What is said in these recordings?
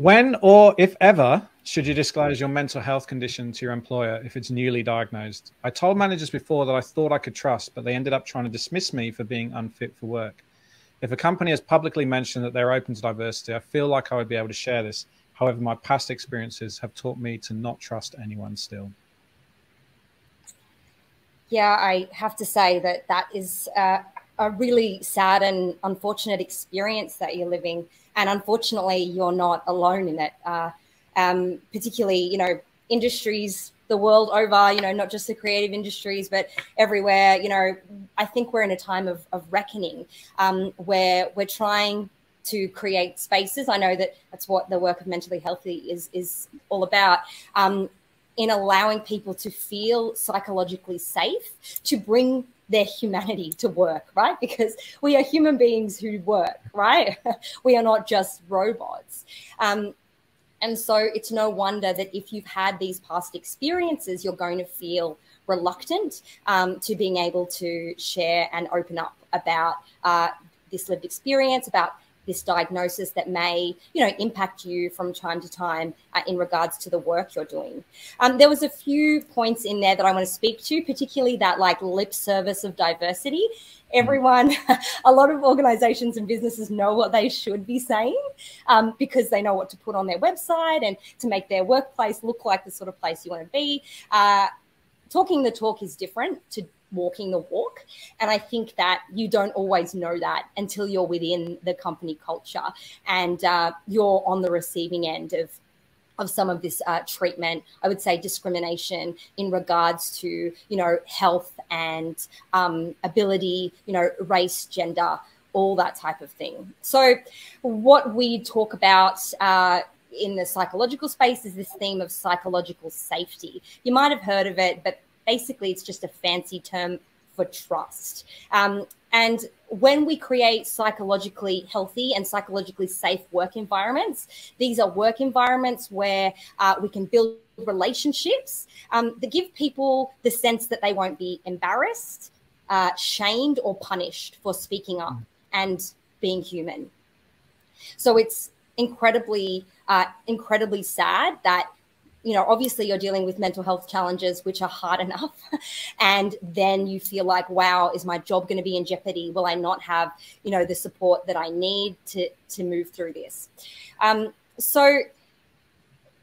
When or if ever should you disclose your mental health condition to your employer if it's newly diagnosed? I told managers before that I thought I could trust, but they ended up trying to dismiss me for being unfit for work. If a company has publicly mentioned that they're open to diversity, I feel like I would be able to share this. However, my past experiences have taught me to not trust anyone still. Yeah, I have to say that that is a really sad and unfortunate experience that you're living. And unfortunately, you're not alone in it. Particularly, you know, industries the world over, you know, not just the creative industries, but everywhere. You know, I think we're in a time of reckoning where we're trying to create spaces. I know that that's what the work of Mentally Healthy is all about. In allowing people to feel psychologically safe, to bring their humanity to work, right? Because we are human beings who work, right? We are not just robots. And so it's no wonder that if you've had these past experiences, you're going to feel reluctant to being able to share and open up about this lived experience, about this diagnosis that may, you know, impact you from time to time in regards to the work you're doing. There was a few points in there that I want to speak to, particularly that like lip service of diversity. Everyone, a lot of organizations and businesses know what they should be saying because they know what to put on their website and to make their workplace look like the sort of place you want to be. Talking the talk is different to walking the walk. And I think that you don't always know that until you're within the company culture and you're on the receiving end of some of this treatment, I would say discrimination in regards to, you know, health and ability, you know, race, gender, all that type of thing. So what we talk about in the psychological space is this theme of psychological safety. You might have heard of it, but basically it's just a fancy term for trust. And when we create psychologically healthy and psychologically safe work environments, these are work environments where we can build relationships that give people the sense that they won't be embarrassed, shamed, or punished for speaking up and being human. So it's incredibly sad that, you know, obviously you're dealing with mental health challenges, which are hard enough. And then you feel like, wow, is my job going to be in jeopardy? Will I not have, you know, the support that I need to move through this? So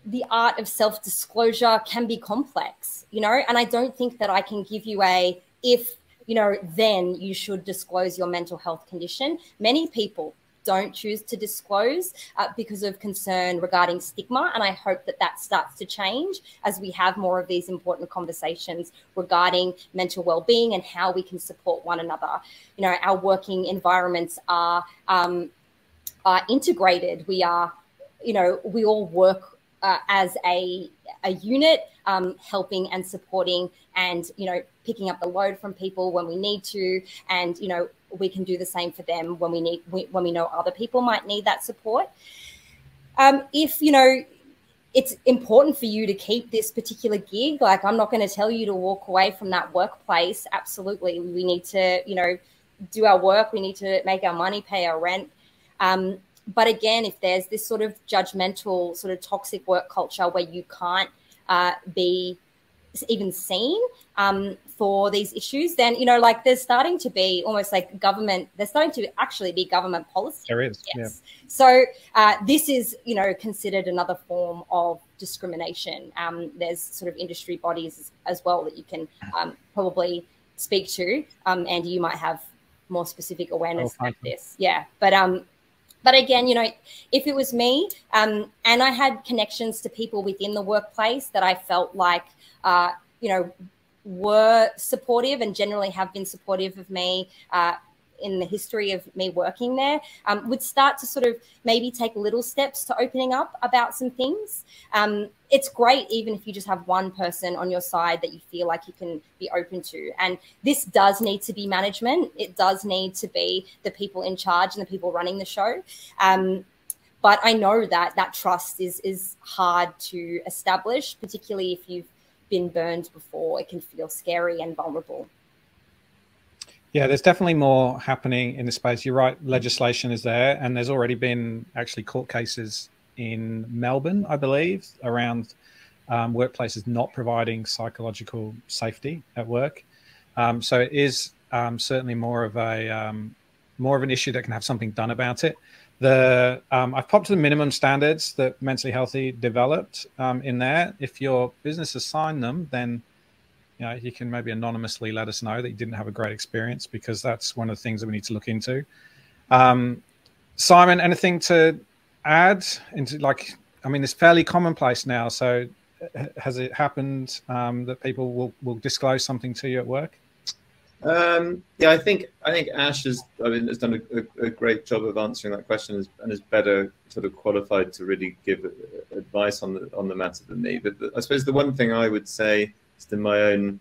the art of self-disclosure can be complex, you know, and I don't think that I can give you a, if, you know, then you should disclose your mental health condition. Many people don't choose to disclose because of concern regarding stigma. And I hope that that starts to change as we have more of these important conversations regarding mental well-being and how we can support one another. You know, our working environments are integrated. We are, you know, we all work as a unit, helping and supporting and, you know, picking up the load from people when we need to. And, you know, we can do the same for them when we know other people might need that support. If, you know, it's important for you to keep this particular gig, like I'm not going to tell you to walk away from that workplace. Absolutely. We need to, you know, do our work. We need to make our money, pay our rent. But again, if there's this sort of judgmental, sort of toxic work culture where you can't be even seen for these issues, then, you know, like there's starting to be almost like government, there's starting to actually be government policy. There is, yes. Yeah. So this is, you know, considered another form of discrimination. There's sort of industry bodies as well that you can probably speak to. Andy, you might have more specific awareness of this. Yeah. But again, you know, if it was me and I had connections to people within the workplace that I felt like, you know, were supportive and generally have been supportive of me in the history of me working there, would start to sort of maybe take little steps to opening up about some things. It's great even if you just have one person on your side that you feel like you can be open to. And this does need to be management. It does need to be the people in charge and the people running the show. But I know that that trust is hard to establish, particularly if you've been burned before. It can feel scary and vulnerable. Yeah, there's definitely more happening in the space. You're right, legislation is there, and there's already been actually court cases in Melbourne, I believe, around workplaces not providing psychological safety at work. So it is certainly more of an issue that can have something done about it. I've popped to the minimum standards that Mentally Healthy developed in there. If your business has signed them, then you can maybe anonymously let us know that you didn't have a great experience, because that's one of the things that we need to look into. Simon, anything to add into, like, I mean, it's fairly commonplace now. So has it happened that people will disclose something to you at work? Yeah, I think Ash has done a great job of answering that question, and is better sort of qualified to really give advice on the matter than me. But I suppose the one thing I would say, just in my own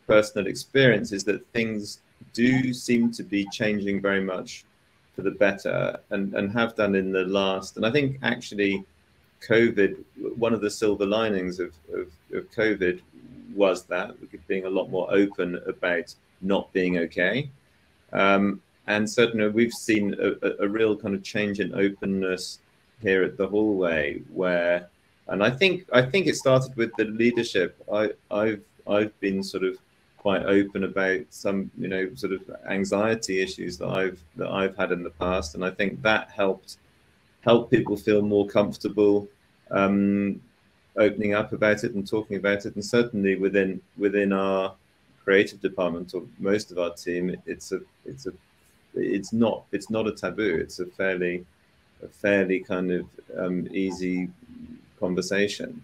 personal experience, is that things do seem to be changing very much for the better, and have done in the last. And I think actually COVID, one of the silver linings of COVID was that being a lot more open about not being okay. And certainly we've seen a real kind of change in openness here at the hallway, where, and I think it started with the leadership. I've been sort of quite open about some, sort of anxiety issues that I've had in the past, and I think that helped people feel more comfortable opening up about it and talking about it. And certainly within our creative department, or most of our team, it's not a taboo. It's a fairly kind of easy conversation.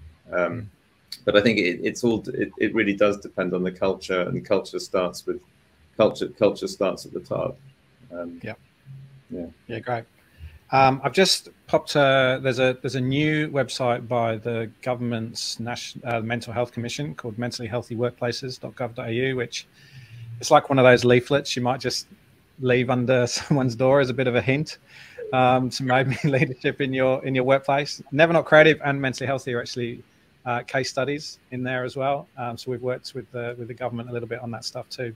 But I think it really does depend on the culture, and culture starts at the top. Yeah, great. I've just popped. There's a new website by the government's national mental health commission called mentallyhealthyworkplaces.gov.au, which it's like one of those leaflets you might just leave under someone's door as a bit of a hint to maybe leadership in your workplace. Never Not Creative and Mentally Healthy are actually case studies in there as well. So we've worked with the government a little bit on that stuff too.